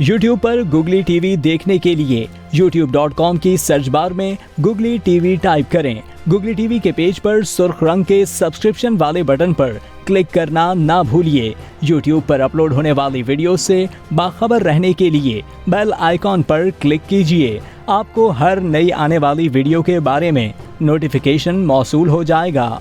YouTube पर googly TV देखने के लिए youtube.com की सर्च बार में गुगली टीवी टाइप करें। गुगली टीवी के पेज पर सुर्ख रंग के सब्सक्रिप्शन वाले बटन पर क्लिक करना ना भूलिए। YouTube पर अपलोड होने वाली वीडियो से बाखबर रहने के लिए बेल आइकॉन पर क्लिक कीजिए। आपको हर नई आने वाली वीडियो के बारे में नोटिफिकेशन मौसूल हो जाएगा।